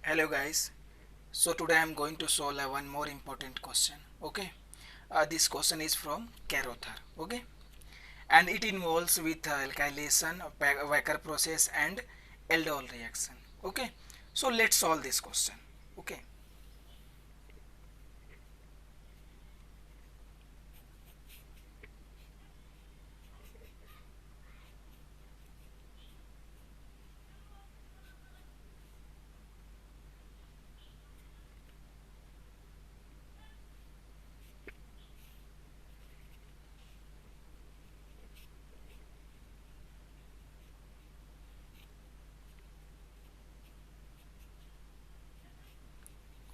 Hello guys. So today I am going to solve one more important question. Okay. This question is from Carothar. Okay. And it involves with alkylation, Wacker process and aldol reaction. Okay. So let's solve this question. Okay.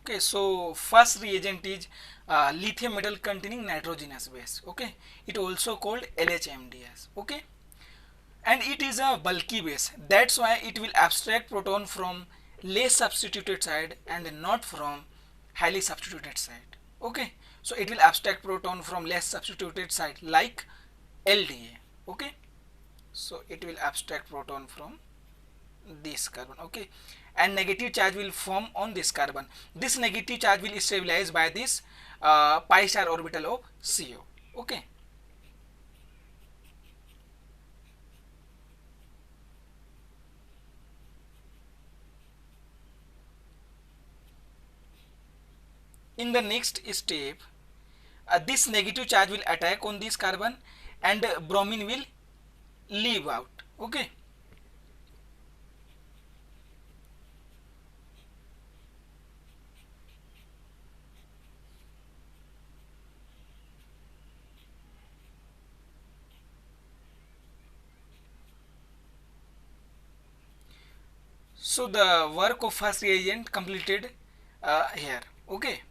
Okay. So first reagent is lithium metal containing nitrogenous base. Okay. It also called LHMDS. Okay. And it is a bulky base, that's why it will abstract proton from less substituted side and not from highly substituted side. Okay, so it will abstract proton from less substituted side like LDA. Okay, so it will abstract proton from this carbon. Okay, and negative charge will form on this carbon. This negative charge will stabilize by this pi star orbital of CO. Okay. In the next step, this negative charge will attack on this carbon and bromine will leave out. Okay, so the work of first reagent completed here. Okay,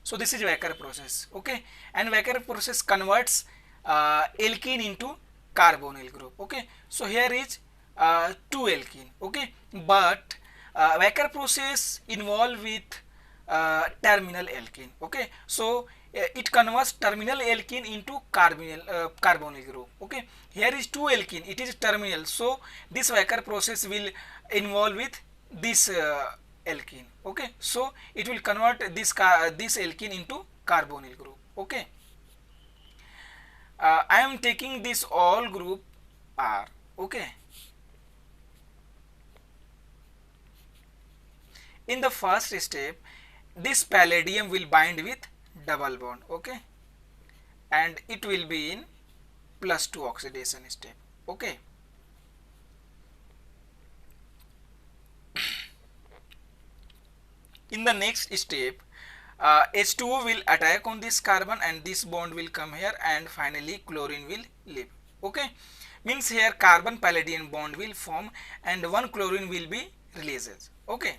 so this is Wacker process. Okay, and Wacker process converts alkene into carbonyl group. Okay, so here is 2 alkene. Okay, but Wacker process involve with terminal alkene. Okay, so it converts terminal alkene into carbonyl group. Okay, here is 2 alkene, it is terminal, so this Wacker process will involve with this alkene. Okay, so it will convert this alkene into carbonyl group. Okay, I am taking this all group R. Okay, in the first step this palladium will bind with double bond. Okay, and it will be in +2 oxidation step. Okay, in the next step H2O will attack on this carbon and this bond will come here and finally chlorine will leave. Okay, means here carbon palladium bond will form and one chlorine will be released. Okay,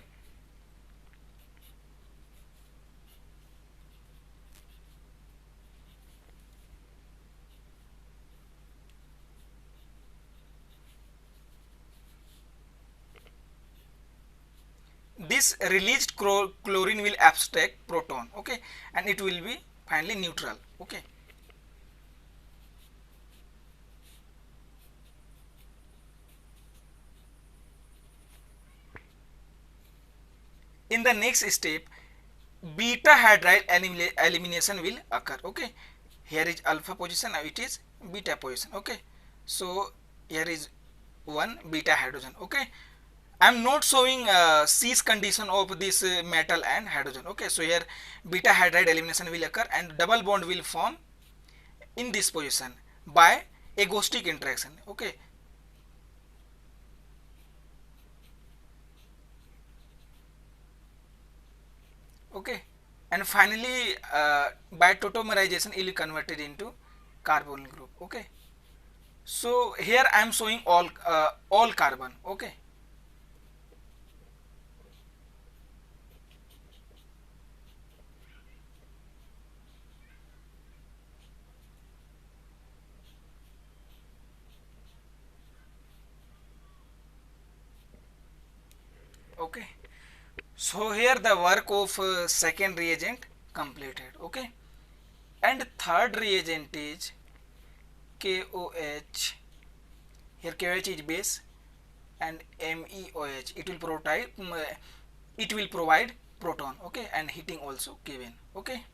this released chlorine will abstract proton. Okay, and it will be finally neutral. Okay, in the next step beta hydride elimination will occur. Okay, here is alpha position, now it is beta position. Okay, so here is one beta hydrogen. Okay, I am not showing cis condition of this metal and hydrogen. Okay, so here beta hydride elimination will occur and double bond will form in this position by agostic interaction. Okay, okay, and finally by tautomerization it will converted into carbonyl group. Okay, so here I am showing all carbon. Okay, okay, So here the work of second reagent completed. Okay, and third reagent is KOH. Here KOH is base and MEOH. It will provide proton. Okay, and heating also given. Okay.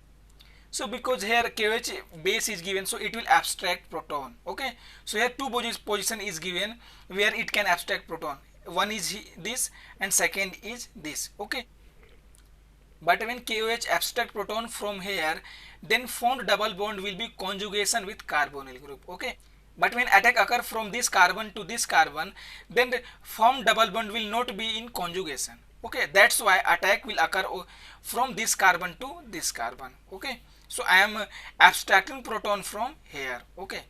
So because here KOH base is given, so it will abstract proton. Okay, so here two position is given where it can abstract proton. One is this and second is this. Okay, but when KOH abstract proton from here, then formed double bond will be conjugation with carbonyl group. Okay, but when attack occur from this carbon to this carbon, then the formed double bond will not be in conjugation. Okay, that's why attack will occur from this carbon to this carbon. Okay, so I am abstracting proton from here. Okay,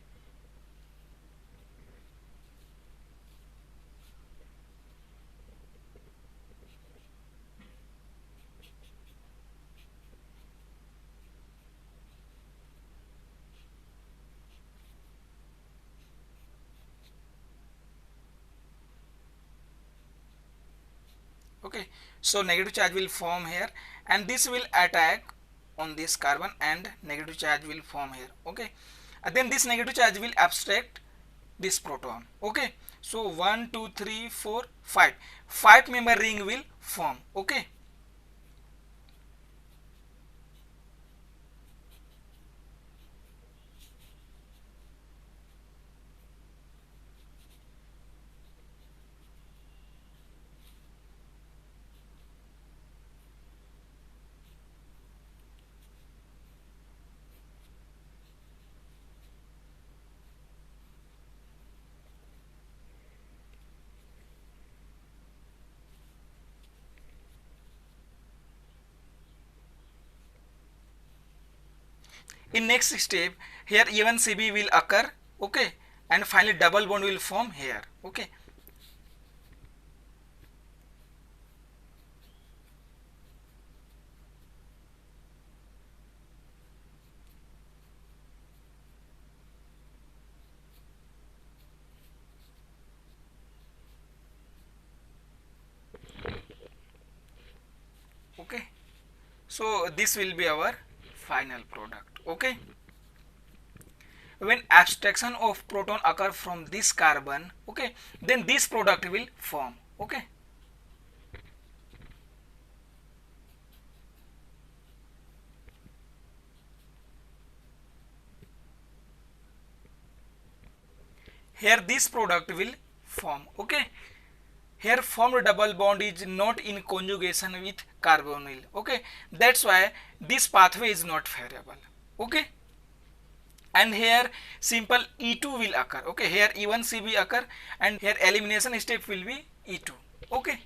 okay, so negative charge will form here and this will attack on this carbon and negative charge will form here. Okay, and then this negative charge will abstract this proton. Okay, so 1 2 3 4 5 member ring will form. Okay, in next step here even CB will occur. Okay, and finally double bond will form here. Okay, okay, so this will be our final product. Okay, when abstraction of proton occur from this carbon, okay, then this product will form. Okay, here this product will form. Okay, here formed double bond is not in conjugation with carbonyl. Okay, that's why this pathway is not favorable. Okay, and here simple E2 will occur. Okay, here E1 CB occur and here elimination step will be E2. Okay,